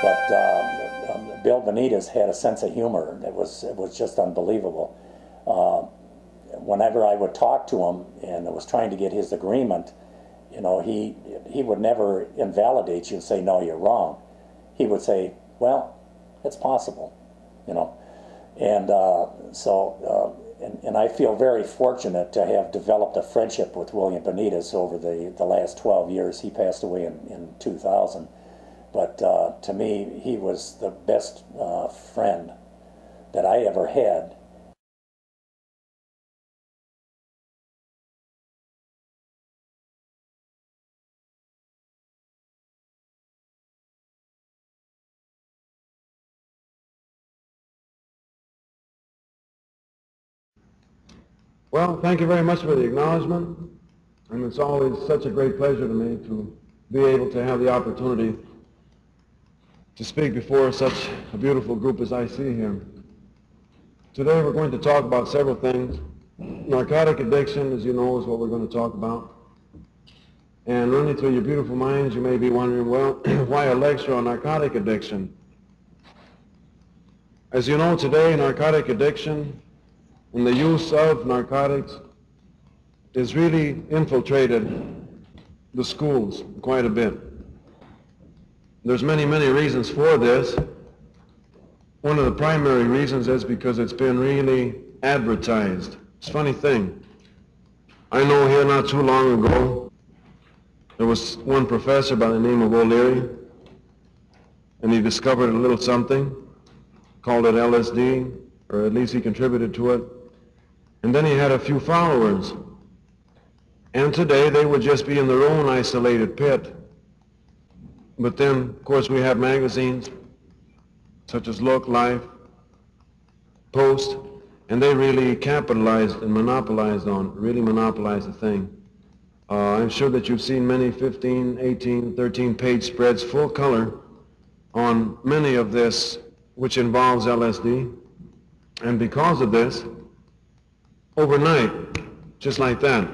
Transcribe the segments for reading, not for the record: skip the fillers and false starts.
But Bill Benetiz had a sense of humor. It was just unbelievable. Whenever I would talk to him and I was trying to get his agreement, you know, he would never invalidate you and say, no, you're wrong. He would say, well, it's possible, you know. And and I feel very fortunate to have developed a friendship with William Benetiz over the last 12 years. He passed away in 2000. But to me, he was the best friend that I ever had. Well, thank you very much for the acknowledgement, and it's always such a great pleasure to me to be able to have the opportunity to speak before such a beautiful group as I see here. Today we're going to talk about several things. Narcotic addiction, as you know, is what we're going to talk about. And running through your beautiful minds, you may be wondering, well, why a lecture on narcotic addiction? As you know, today narcotic addiction and the use of narcotics has really infiltrated the schools quite a bit. There's many reasons for this. One of the primary reasons is because it's been really advertised. It's a funny thing. I know here not too long ago, there was one professor by the name of O'Leary, and he discovered a little something, called it LSD, or at least he contributed to it. And then he had a few followers. And today they would just be in their own isolated pit. But then, of course, we have magazines such as Look, Life, Post, and they really capitalized and monopolized the thing. I'm sure that you've seen many 15, 18, 13-page spreads, full color, on many of this, which involves LSD. And because of this, overnight, just like that,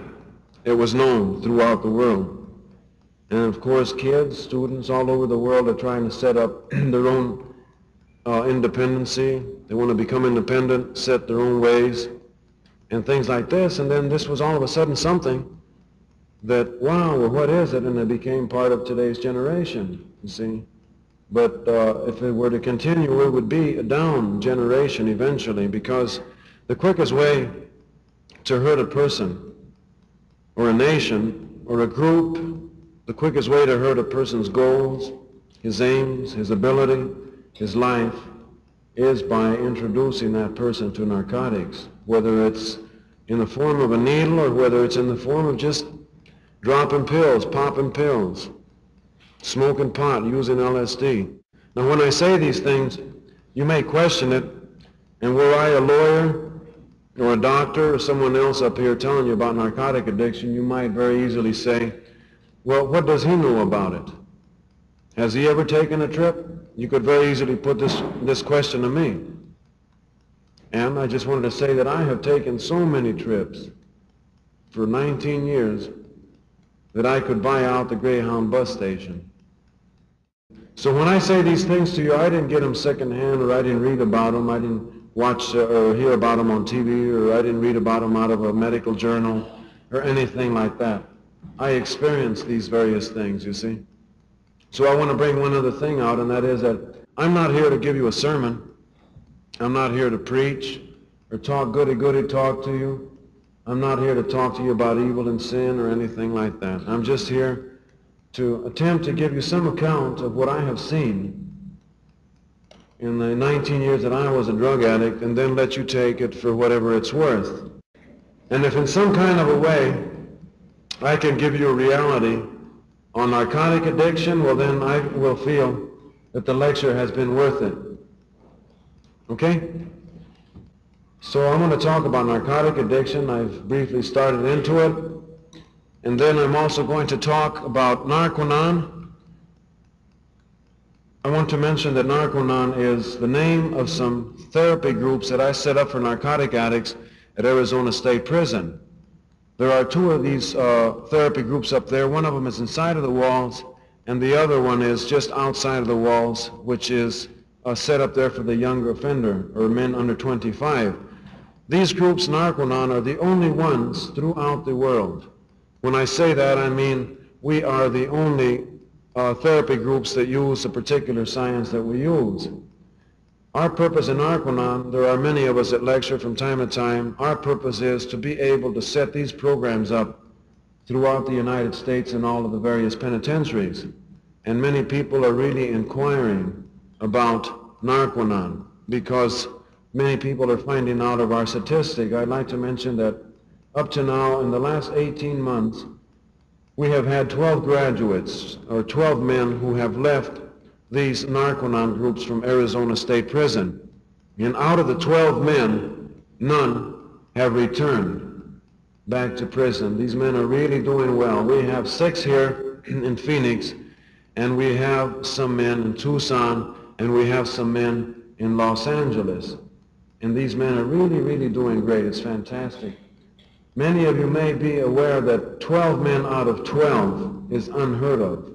it was known throughout the world. And of course, kids, students all over the world are trying to set up their own independency. They want to become independent, set their own ways, and things like this. And then this was all of a sudden something that, wow, well, what is it? And it became part of today's generation, you see. But if it were to continue, it would be a down generation eventually, because the quickest way to hurt a person or a nation or a group, the quickest way to hurt a person's goals, his aims, his ability, his life, is by introducing that person to narcotics, whether it's in the form of a needle or whether it's in the form of just dropping pills, popping pills, smoking pot, using LSD. Now when I say these things, you may question it, and were I a lawyer or a doctor or someone else up here telling you about narcotic addiction, you might very easily say, well, what does he know about it? Has he ever taken a trip? You could very easily put this question to me. And I just wanted to say that I have taken so many trips for 19 years that I could buy out the Greyhound bus station. So when I say these things to you, I didn't get them secondhand, or I didn't read about them, I didn't watch or hear about them on TV, or I didn't read about them out of a medical journal or anything like that. I experienced these various things, you see. So I want to bring one other thing out, and that is that I'm not here to give you a sermon. I'm not here to preach or talk goody-goody talk to you. I'm not here to talk to you about evil and sin or anything like that. I'm just here to attempt to give you some account of what I have seen in the 19 years that I was a drug addict, and then let you take it for whatever it's worth. And if in some kind of a way I can give you a reality on narcotic addiction, well then I will feel that the lecture has been worth it. Okay? So I'm going to talk about narcotic addiction. I've briefly started into it. And then I'm also going to talk about Narconon. I want to mention that Narconon is the name of some therapy groups that I set up for narcotic addicts at Arizona State Prison. There are two of these therapy groups up there. One of them is inside of the walls, and the other one is just outside of the walls, which is set up there for the younger offender, or men under 25. These groups, Narconon, are the only ones throughout the world. When I say that, I mean we are the only therapy groups that use the particular science that we use. Our purpose in Narconon, there are many of us that lecture from time to time, our purpose is to be able to set these programs up throughout the United States and all of the various penitentiaries. And many people are really inquiring about Narconon because many people are finding out of our statistic. I'd like to mention that up to now, in the last 18 months, we have had 12 graduates, or 12 men who have left these Narconon groups from Arizona State Prison. And out of the 12 men, none have returned back to prison. These men are really doing well. We have 6 here in Phoenix, and we have some men in Tucson, and we have some men in Los Angeles. And these men are really, really doing great. It's fantastic. Many of you may be aware that 12 men out of 12 is unheard of.